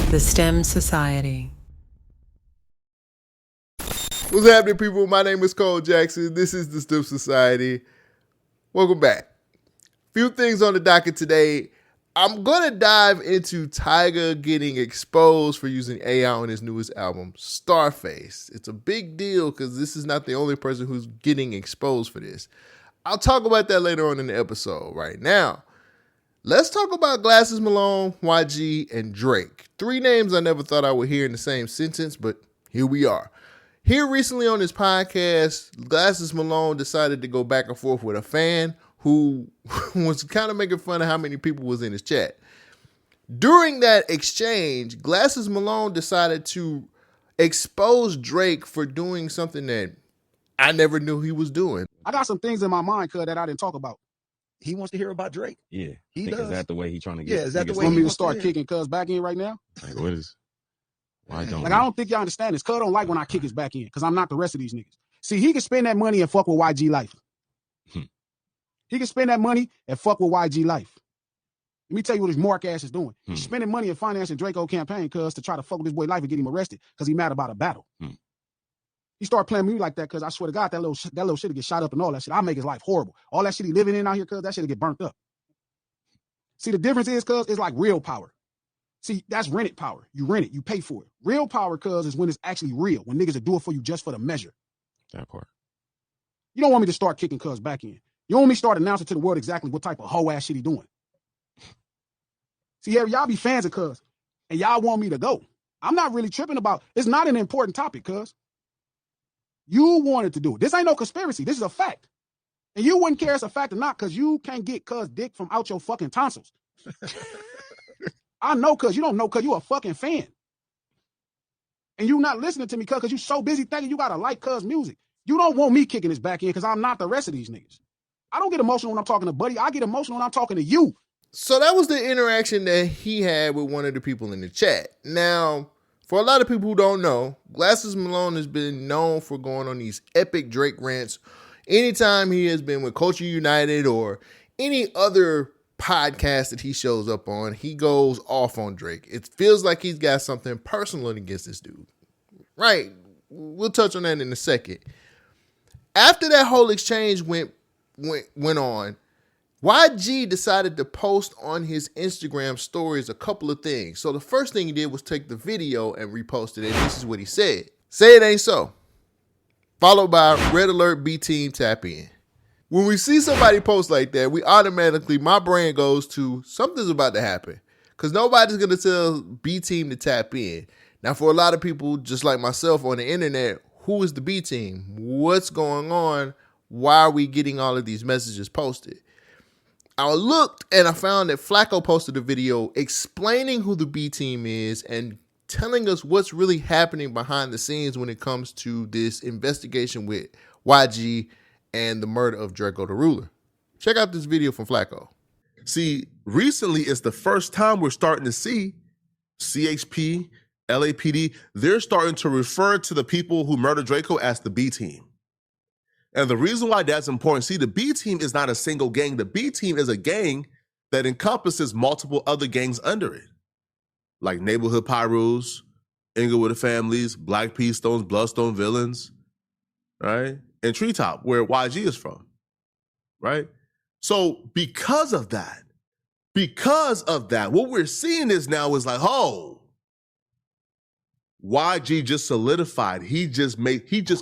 The STEM Society. What's happening, people? My name is Cole Jackson. This is the STEM Society. Welcome back. Few things on the docket today. I'm going to dive into Tyga getting exposed for using AI on his newest album, Starface. It's a big deal because this is not the only person who's getting exposed for this. I'll talk about that later on in the episode. Right now, let's talk about Glasses Malone, YG, and Drake. Three names I never thought I would hear in the same sentence, but here we are. Here recently on this podcast, Glasses Malone decided to go back and forth with a fan who was kind of making fun of how many people was in his chat. During that exchange, Glasses Malone decided to expose Drake for doing something that I never knew he was doing. I got some things in my mind, cuz, that I didn't talk about. He wants to hear about Drake. Yeah, he does. Is that the way he's trying to get? Yeah, is that the way? Want he me to wants start hear? kicking cuz back in right now? Like, what is? Why don't? Like, I don't think y'all understand this. Cuz don't like when I kick his back in, because I'm not the rest of these niggas. See, he can spend that money and fuck with YG Life. He can spend that money and fuck with YG Life. Let me tell you what his mark ass is doing. He's spending money and financing Drakeo campaign, cuz, to try to fuck with this boy Life and get him arrested because he mad about a battle. He started playing me like that because I swear to God, that little shit will get shot up and all that shit. I'll make his life horrible. All that shit he living in out here, cuz, that shit will get burnt up. See, the difference is, cuz, it's like real power. See, that's rented power. You rent it, you pay for it. Real power, cuz, is when it's actually real, when niggas will do it for you just for the measure. That part. You don't want me to start kicking cuz back in. You want me to start announcing to the world exactly what type of hoe ass shit he doing. See, y'all be fans of cuz, and y'all want me to go. I'm not really tripping about, it's not an important topic, cuz. You wanted to do it. This ain't no conspiracy. This is a fact. And you wouldn't care it's a fact or not, because you can't get cuz dick from out your fucking tonsils. I know, cuz you don't know, cuz you a fucking fan. And you not listening to me, cuz you so busy thinking you gotta like cuz music. You don't want me kicking this back in because I'm not the rest of these niggas. I don't get emotional when I'm talking to Buddy. I get emotional when I'm talking to you. So that was the interaction that he had with one of the people in the chat. Now, for a lot of people who don't know, Glasses Malone has been known for going on these epic Drake rants anytime he has been with Culture United or any other podcast that he shows up on. He goes off on Drake. It feels like he's got something personal against this dude. Right? We'll touch on that in a second. After that whole exchange went on, YG decided to post on his Instagram stories a couple of things. So the first thing he did was take the video and repost it, and this is what he said. Say it ain't so. Followed by red alert, B team tap in. When we see somebody post like that, we automatically, my brain goes to something's about to happen. Because nobody's going to tell B team to tap in. Now, for a lot of people, just like myself on the internet, who is the B team? What's going on? Why are we getting all of these messages posted? I looked and I found that Flakko posted a video explaining who the B team is and telling us what's really happening behind the scenes when it comes to this investigation with YG and the murder of Drakeo the Ruler. Check out this video from Flakko. See, recently it's the first time we're starting to see CHP, LAPD, they're starting to refer to the people who murdered Drakeo as the B team. And the reason why that's important, see, the B team is not a single gang. The B team is a gang that encompasses multiple other gangs under it, like Neighborhood Pyrus, Inglewood Families, Black P Stones, Bloodstone Villains, right? And Treetop, where YG is from, right? So because of that, what we're seeing is now is like, oh, YG just solidified. He just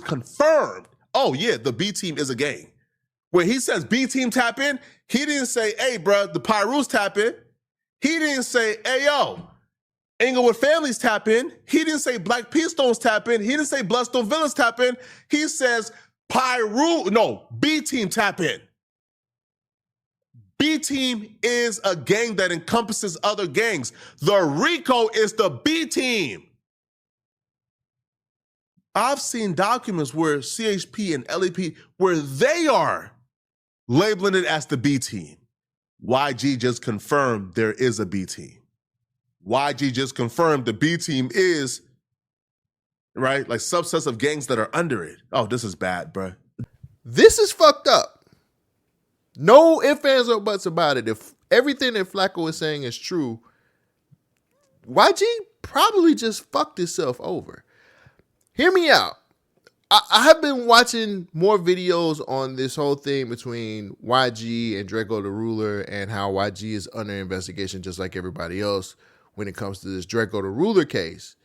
confirmed. Oh yeah, the B team is a gang. When he says B team tap in, he didn't say, hey, bro, the Pyrus tap in. He didn't say, hey, yo, Inglewood Families tap in. He didn't say Black P Stones tap in. He didn't say Bloodstone Villains tap in. He says B team tap in. B team is a gang that encompasses other gangs. The RICO is the B team. I've seen documents where CHP and LAP, where they are labeling it as the B team. YG just confirmed there is a B team. YG just confirmed the B team is, right, like subsets of gangs that are under it. Oh, this is bad, bruh. This is fucked up. No ifs, ands, or buts about it. If everything that Flakko is saying is true, YG probably just fucked itself over. Hear me out. I have been watching more videos on this whole thing between YG and Drakeo the Ruler and how YG is under investigation just like everybody else when it comes to this Drakeo the Ruler case.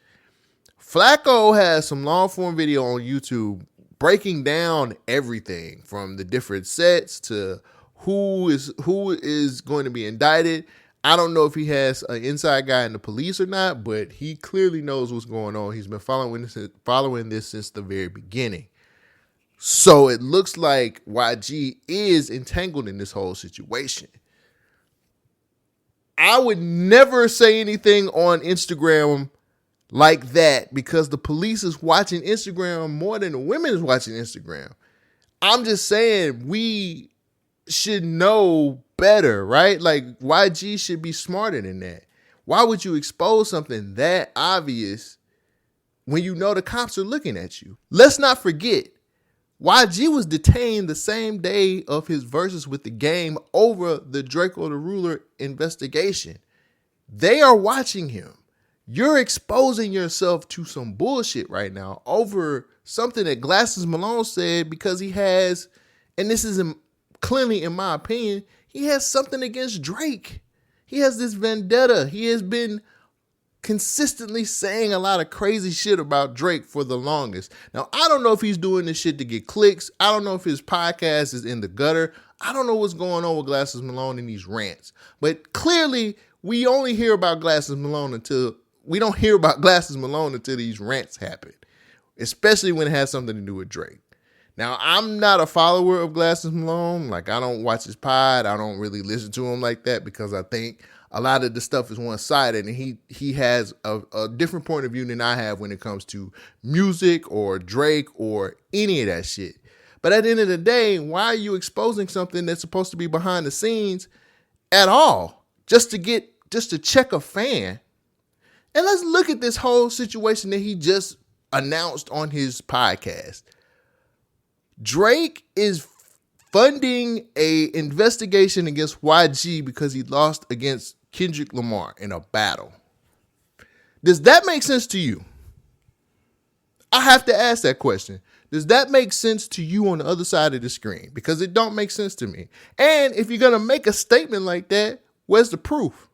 Flakko has some long form video on YouTube breaking down everything from the different sets to who is going to be indicted. I don't know if he has an inside guy in the police or not, but he clearly knows what's going on. He's been following this since the very beginning. So it looks like YG is entangled in this whole situation. I would never say anything on Instagram like that because the police is watching Instagram more than the women is watching Instagram. I'm just saying we should know better, right? Like YG should be smarter than that. Why would you expose something that obvious when you know the cops are looking at you? Let's not forget, YG was detained the same day of his versus with the game over the Drakeo the Ruler investigation. They are watching him. You're exposing yourself to some bullshit right now over something that Glasses Malone said because he has, and this is clearly in my opinion, he has something against Drake. He has this vendetta. He has been consistently saying a lot of crazy shit about Drake for the longest. Now, I don't know if he's doing this shit to get clicks. I don't know if his podcast is in the gutter. I don't know what's going on with Glasses Malone in these rants. But clearly, we only hear about Glasses Malone until these rants happen, especially when it has something to do with Drake. Now, I'm not a follower of Glasses Malone. Like, I don't watch his pod. I don't really listen to him like that because I think a lot of the stuff is one-sided and he has a different point of view than I have when it comes to music or Drake or any of that shit. But at the end of the day, why are you exposing something that's supposed to be behind the scenes at all? Just to check a fan. And let's look at this whole situation that he just announced on his podcast. Drake is funding a investigation against YG because he lost against Kendrick Lamar in a battle. Does that make sense to you? I have to ask that question. Does that make sense to you on the other side of the screen? Because it don't make sense to me. And if you're going to make a statement like that, where's the proof?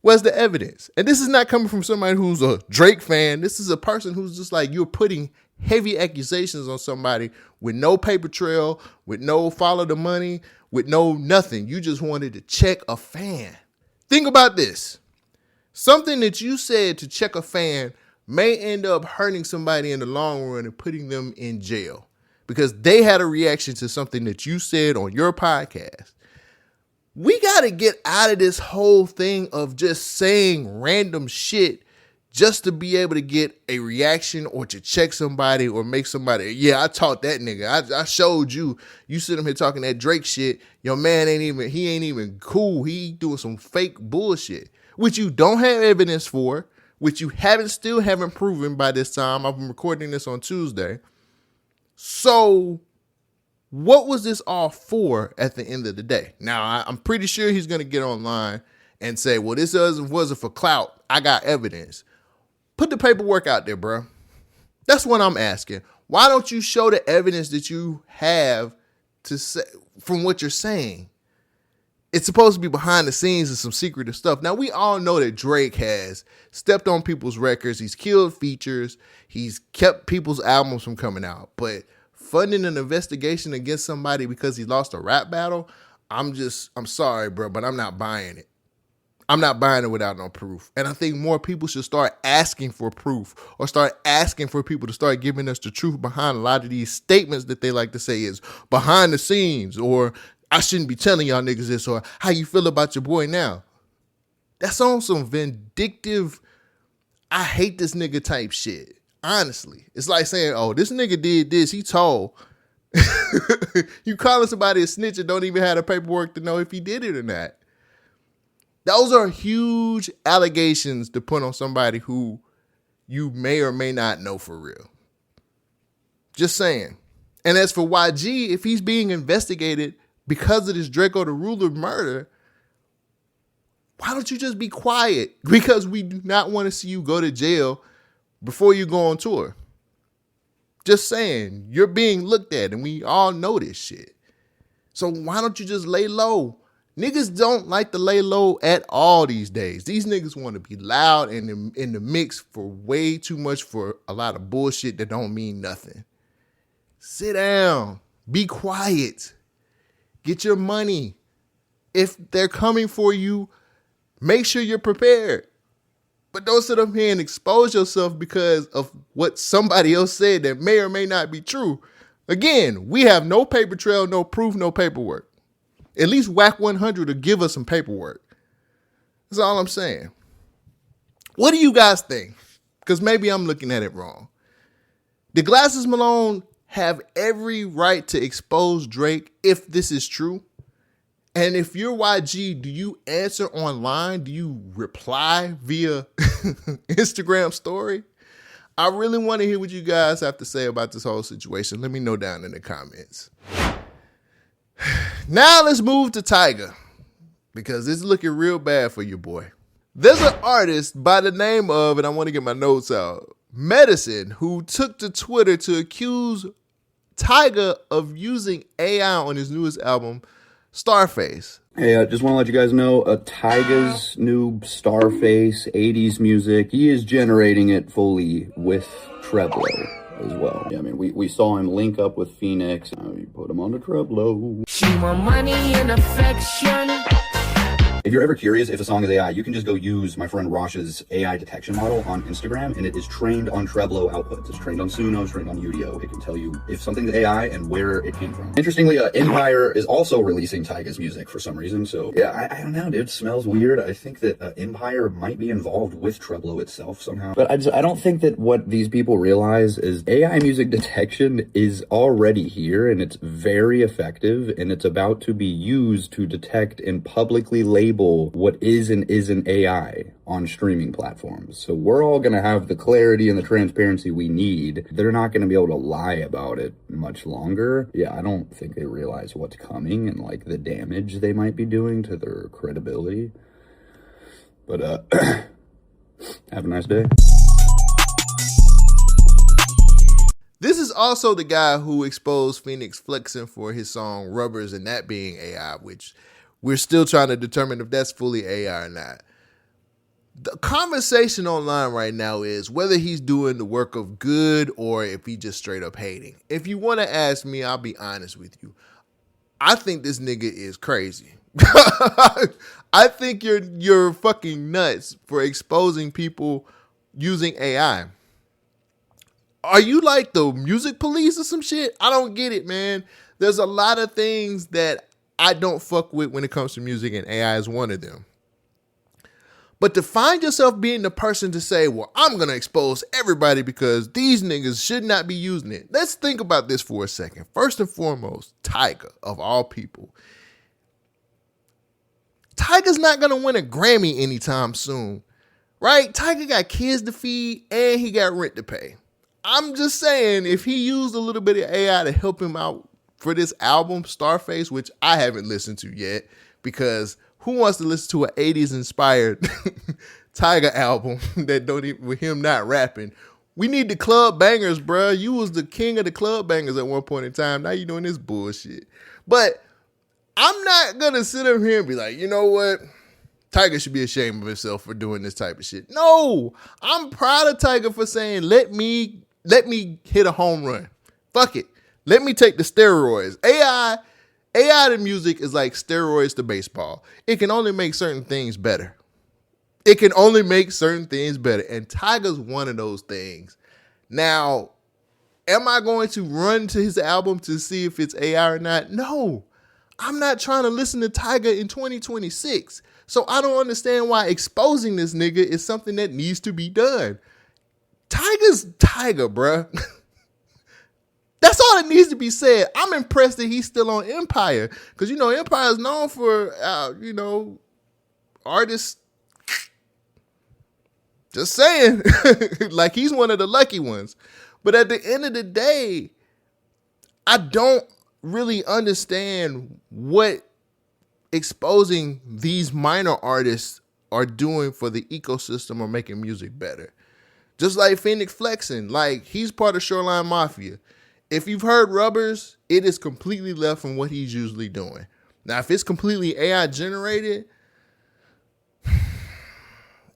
Where's the evidence? And this is not coming from somebody who's a Drake fan. This is a person who's just like, you're putting heavy accusations on somebody with no paper trail, with no follow the money, with no nothing. You just wanted to check a fan. Think about this. Something that you said to check a fan may end up hurting somebody in the long run and putting them in jail because they had a reaction to something that you said on your podcast. We got to get out of this whole thing of just saying random shit just to be able to get a reaction or to check somebody or make somebody, yeah, I taught that nigga. I showed you. You sitting here talking that Drake shit. Your man ain't even cool. He doing some fake bullshit, which you don't have evidence for, which you still haven't proven by this time. I'm recording this on Tuesday. So what was this all for at the end of the day? Now, I'm pretty sure he's going to get online and say, well, this wasn't for clout. I got evidence. Put the paperwork out there, bro. That's what I'm asking. Why don't you show the evidence that you have to say from what you're saying? It's supposed to be behind the scenes and some secretive stuff. Now, we all know that Drake has stepped on people's records. He's killed features. He's kept people's albums from coming out. But funding an investigation against somebody because he lost a rap battle, I'm sorry, bro, but I'm not buying it. I'm not buying it without no proof. And I think more people should start asking for proof or start asking for people to start giving us the truth behind a lot of these statements that they like to say is behind the scenes or I shouldn't be telling y'all niggas this or how you feel about your boy now. That's on some vindictive, I hate this nigga type shit. Honestly, it's like saying, oh, this nigga did this. He told. You calling somebody a snitch and don't even have the paperwork to know if he did it or not. Those are huge allegations to put on somebody who you may or may not know for real. Just saying. And as for YG, if he's being investigated because of this Drakeo the Ruler murder, Why don't you just be quiet? Because we do not want to see you go to jail before you go on tour. Just saying, you're being looked at and we all know this shit. So why don't you just lay low? Niggas don't like to lay low at all these days. These niggas want to be loud and in the mix for way too much for a lot of bullshit that don't mean nothing. Sit down. Be quiet. Get your money. If they're coming for you, make sure you're prepared. But don't sit up here and expose yourself because of what somebody else said that may or may not be true. Again, we have no paper trail, no proof, no paperwork. At least Whack 100 will give us some paperwork. That's all I'm saying. What do you guys think? Because maybe I'm looking at it wrong. Did Glasses Malone have every right to expose Drake if this is true? And if you're YG, do you answer online? Do you reply via Instagram story? I really want to hear what you guys have to say about this whole situation. Let me know down in the comments. Now let's move to Tyga, because it's looking real bad for your boy. There's an artist by the name of, and I want to get my notes out, Medicine, who took to Twitter to accuse Tyga of using AI on his newest album, Starface. Hey, I just want to let you guys know, Tyga's new Starface 80s music, he is generating it fully with Treblo as well. Yeah, I mean, we saw him link up with Phoenix. We put him on the Treblo. She want money and affection. If you're ever curious if a song is AI, you can just go use my friend Rosh's AI detection model on Instagram, and it is trained on Treblo outputs. It's trained on Suno, it's trained on Udio. It can tell you if something's AI and where it came from. Interestingly, Empire is also releasing Tyga's music for some reason, so yeah, I don't know, dude. It smells weird. I think that Empire might be involved with Treblo itself somehow. But I don't think that what these people realize is AI music detection is already here, and it's very effective, and it's about to be used to detect and publicly label what is and isn't AI on streaming platforms. So we're all going to have the clarity and the transparency we need. They're not going to be able to lie about it much longer. Yeah, I don't think they realize what's coming and like the damage they might be doing to their credibility. But have a nice day. This is also the guy who exposed Phoenix flexing for his song Rubbers and that being AI, which we're still trying to determine if that's fully AI or not. The conversation online right now is whether he's doing the work of good or if he just straight up hating. If you want to ask me, I'll be honest with you. I think this nigga is crazy. I think you're fucking nuts for exposing people using AI. Are you like the music police or some shit? I don't get it, man. There's a lot of things that I don't fuck with when it comes to music, and AI is one of them. But to find yourself being the person to say, well, I'm going to expose everybody because these niggas should not be using it. Let's think about this for a second. First and foremost, Tyga, of all people. Tyga's not going to win a Grammy anytime soon, right? Tyga got kids to feed and he got rent to pay. I'm just saying, if he used a little bit of AI to help him out for this album, Starface, which I haven't listened to yet, because who wants to listen to an 80s inspired Tyga album that don't even, with him not rapping? We need the club bangers, bruh. You was the king of the club bangers at one point in time. Now you doing this bullshit. But I'm not gonna sit up here and be like, you know what? Tyga should be ashamed of himself for doing this type of shit. No, I'm proud of Tyga for saying, let me hit a home run. Fuck it. Let me take the steroids. AI to music is like steroids to baseball. It can only make certain things better. And Tyga's one of those things. Now, am I going to run to his album to see if it's AI or not? No. I'm not trying to listen to Tyga in 2026. So I don't understand why exposing this nigga is something that needs to be done. Tyga's Tyga, bruh. That's all that needs to be said. I'm impressed that he's still on Empire. Because, Empire is known for, artists. Just saying. Like, he's one of the lucky ones. But at the end of the day, I don't really understand what exposing these minor artists are doing for the ecosystem or making music better. Just like Phoenix flexing, like he's part of Shoreline Mafia. If you've heard Rubbers, it is completely left from what he's usually doing. Now, if it's completely AI generated,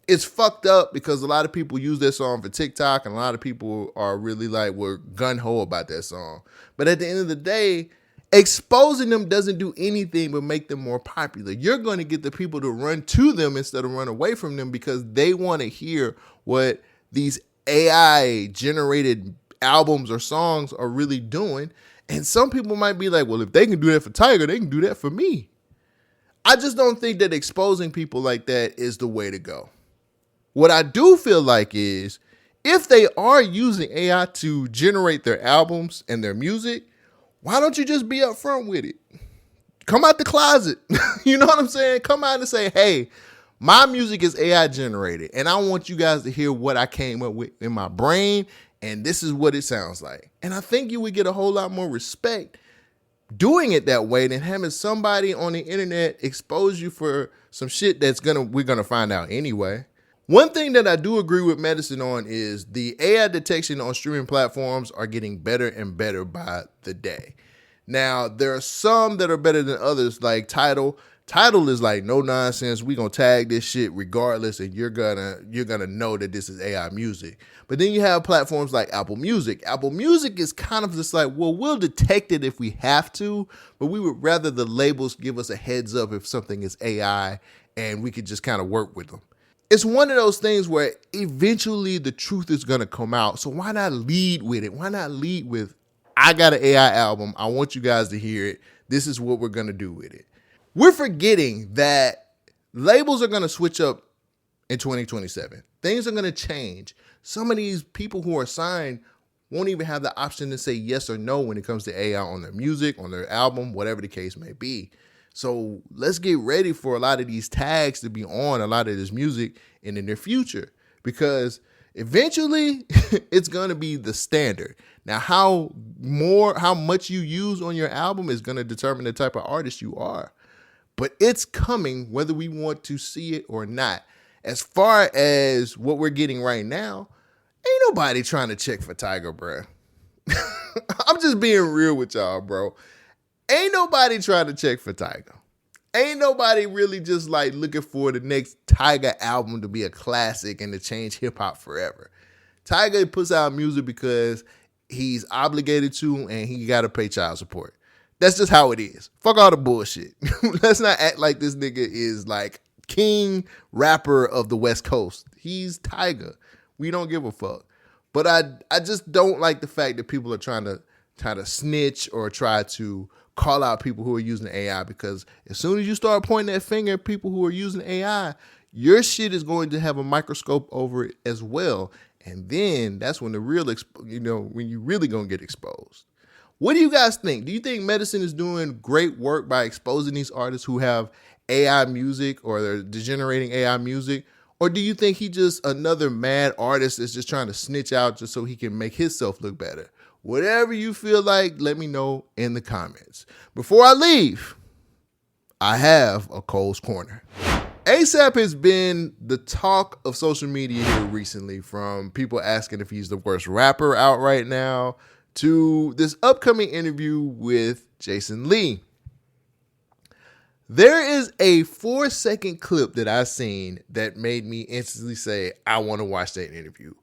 it's fucked up because a lot of people use that song for TikTok and a lot of people are really like, we're gun-ho about that song. But at the end of the day, exposing them doesn't do anything but make them more popular. You're going to get the people to run to them instead of run away from them because they want to hear what these AI generated albums or songs are really doing. And some people might be like, well, if they can do that for Tyga, they can do that for me. I just don't think that exposing people like that is the way to go. What I do feel like is if they are using AI to generate their albums and their music, why don't you just be upfront with it? Come out the closet. You know what I'm saying? Come out and say, hey, my music is AI generated and I want you guys to hear what I came up with in my brain and this is what it sounds like. And I think you would get a whole lot more respect doing it that way than having somebody on the internet expose you for some shit we're gonna find out anyway. One thing that I do agree with Medicine on is the AI detection on streaming platforms are getting better and better by the day. Now, there are some that are better than others, like Tidal. Tidal is like no nonsense. We gonna tag this shit regardless, and you're gonna know that this is AI music. But then you have platforms like Apple Music. Apple Music is kind of just like, well, we'll detect it if we have to, but we would rather the labels give us a heads up if something is AI, and we could just kind of work with them. It's one of those things where eventually the truth is gonna come out. So why not lead with it? Why not lead with, I got an AI album. I want you guys to hear it. This is what we're gonna do with it. We're forgetting that labels are going to switch up in 2027. Things are going to change. Some of these people who are signed won't even have the option to say yes or no when it comes to AI on their music, on their album, whatever the case may be. So let's get ready for a lot of these tags to be on a lot of this music in the near future because eventually it's going to be the standard. Now, how much you use on your album is going to determine the type of artist you are. But it's coming whether we want to see it or not. As far as what we're getting right now, ain't nobody trying to check for Tyga, bro. I'm just being real with y'all, bro. Ain't nobody trying to check for Tyga. Ain't nobody really just like looking for the next Tyga album to be a classic and to change hip hop forever. Tyga puts out music because he's obligated to and he got to pay child support. That's just how it is. Fuck all the bullshit. Let's not act like this nigga is like king rapper of the West Coast. He's Tyga. We don't give a fuck. But I just don't like the fact that people are trying to snitch or try to call out people who are using AI because as soon as you start pointing that finger at people who are using AI, your shit is going to have a microscope over it as well. And then that's when when you really gonna get exposed. What do you guys think? Do you think Medicine is doing great work by exposing these artists who have AI music or they're degenerating AI music? Or do you think he just another mad artist that's just trying to snitch out just so he can make himself look better? Whatever you feel like, let me know in the comments. Before I leave, I have a Cole's Corner. ASAP has been the talk of social media here recently, from people asking if he's the worst rapper out right now to this upcoming interview with Jason Lee. There is a 4-second clip that I seen that made me instantly say, I want to watch that interview.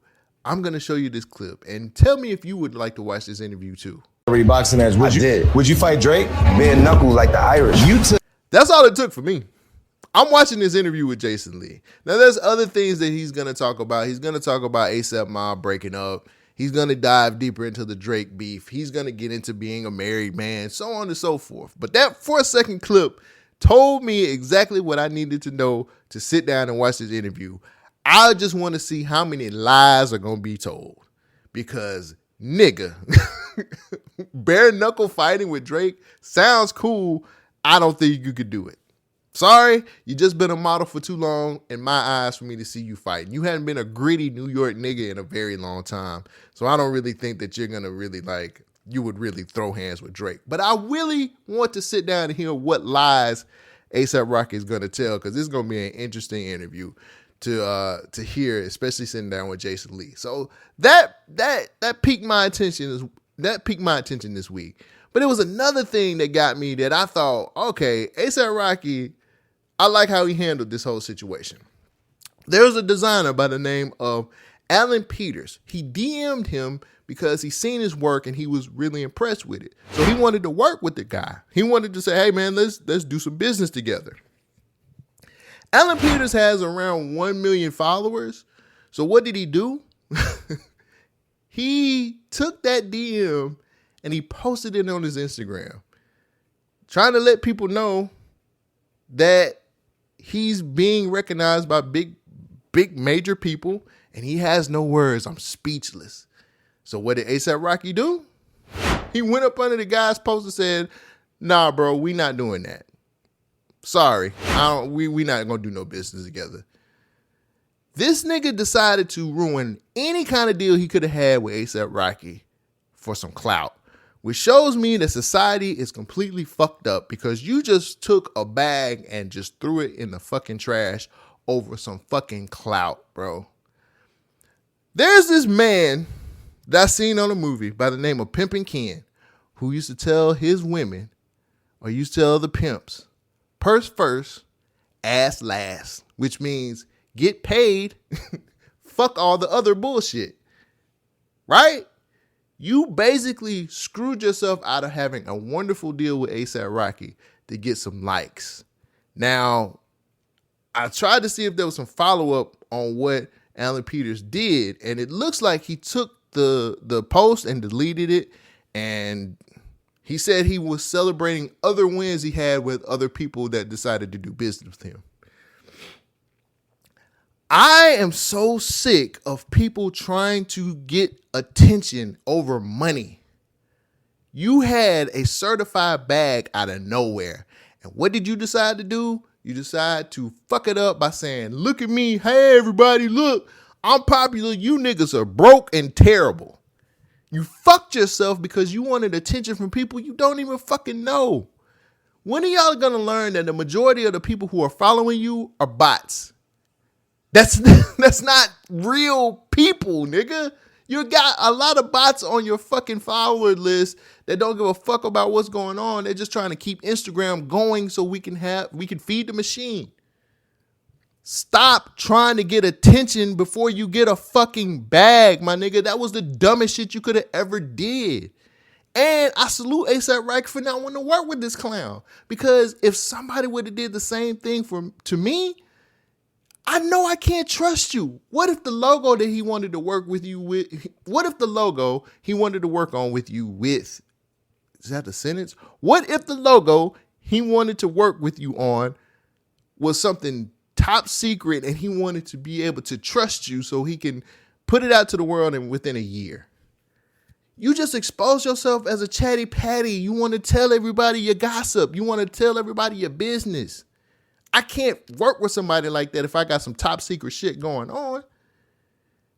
I'm going to show you this clip and tell me if you would like to watch this interview too. Boxing match. Would you fight Drake? Being knuckles like the Irish. That's all it took for me. I'm watching this interview with Jason Lee. Now, there's other things that he's going to talk about. He's going to talk about A$AP Mob breaking up. He's going to dive deeper into the Drake beef. He's going to get into being a married man, so on and so forth. But that 4-second clip told me exactly what I needed to know to sit down and watch this interview. I just want to see how many lies are going to be told. Because, nigga, bare knuckle fighting with Drake sounds cool. I don't think you could do it. Sorry, you just been a model for too long in my eyes for me to see you fighting. You hadn't been a gritty New York nigga in a very long time. So I don't really think that you're going to really you would really throw hands with Drake. But I really want to sit down and hear what lies A$AP Rocky is going to tell, because this is going to be an interesting interview to hear, especially sitting down with Jason Lee. So that piqued my attention. That piqued my attention this week. But it was another thing that got me that I thought, okay, A$AP Rocky, I like how he handled this whole situation. There's a designer by the name of Alan Peters. He DM'd him because he seen his work and he was really impressed with it. So he wanted to work with the guy. He wanted to say, hey man, let's do some business together. Alan Peters has around 1 million followers. So what did he do? He took that DM and he posted it on his Instagram, trying to let people know that he's being recognized by big major people, and he has no words. I'm speechless. So what did A$AP Rocky do? He went up under the guy's post and said, nah, bro, we not doing that. Sorry, we not gonna do no business together. This nigga decided to ruin any kind of deal he could have had with A$AP Rocky for some clout, which shows me that society is completely fucked up because you just took a bag and just threw it in the fucking trash over some fucking clout, bro. There's this man that I seen on a movie by the name of Pimpin' Ken, who used to tell his women, or used to tell the pimps, purse first, ass last, which means get paid, fuck all the other bullshit, right? You basically screwed yourself out of having a wonderful deal with A$AP Rocky to get some likes. Now, I tried to see if there was some follow-up on what Alan Peters did, and it looks like he took the post and deleted it, and he said he was celebrating other wins he had with other people that decided to do business with him. I am so sick of people trying to get attention over money. You had a certified bag out of nowhere. And what did you decide to do? You decide to fuck it up by saying, look at me. Hey, everybody, look, I'm popular. You niggas are broke and terrible. You fucked yourself because you wanted attention from people you don't even fucking know. When are y'all gonna learn that the majority of the people who are following you are bots? That's not real people, nigga. You got a lot of bots on your fucking follower list that don't give a fuck about what's going on. They're just trying to keep Instagram going so we can feed the machine. Stop trying to get attention before you get a fucking bag, my nigga. That was the dumbest shit you could have ever did. And I salute A$AP Rocky for not wanting to work with this clown. Because if somebody would have did the same thing to me, I know I can't trust you. What if the logo that he wanted to work with you with, what if the logo he wanted to work on with you with, is that the sentence? What if the logo he wanted to work with you on was something top secret and he wanted to be able to trust you so he can put it out to the world and within a year? You just expose yourself as a chatty patty. You want to tell everybody your gossip. You want to tell everybody your business. I can't work with somebody like that if I got some top secret shit going on.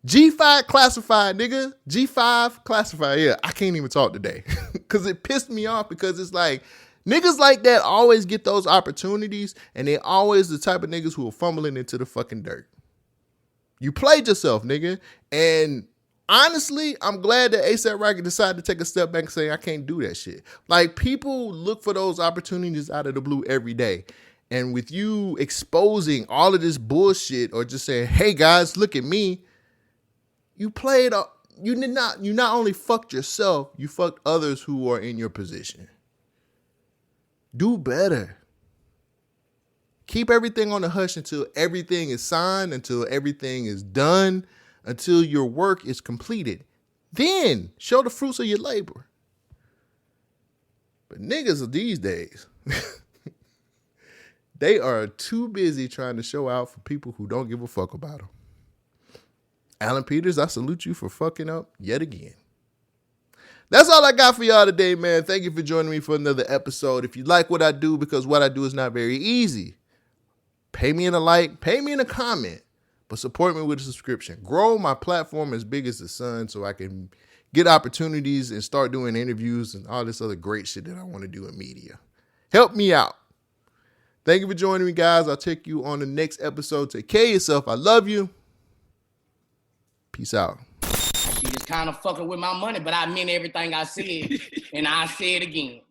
G5 classified, nigga. G5 classified. Yeah, I can't even talk today because it pissed me off because it's like niggas like that always get those opportunities and they're always the type of niggas who are fumbling into the fucking dirt. You played yourself, nigga. And honestly, I'm glad that A$AP Rocky decided to take a step back and say, I can't do that shit. Like, people look for those opportunities out of the blue every day. And with you exposing all of this bullshit or just saying, hey guys, look at me, you not only fucked yourself, you fucked others who are in your position. Do better. Keep everything on the hush until everything is signed, until everything is done, until your work is completed. Then show the fruits of your labor. But niggas of these days, they are too busy trying to show out for people who don't give a fuck about them. Alan Peters, I salute you for fucking up yet again. That's all I got for y'all today, man. Thank you for joining me for another episode. If you like what I do, because what I do is not very easy, pay me in a like, pay me in a comment, but support me with a subscription. Grow my platform as big as the sun so I can get opportunities and start doing interviews and all this other great shit that I want to do in media. Help me out. Thank you for joining me, guys. I'll check you on the next episode. Take care of yourself. I love you. Peace out. She was kind of fucking with my money, but I meant everything I said, and I say it again.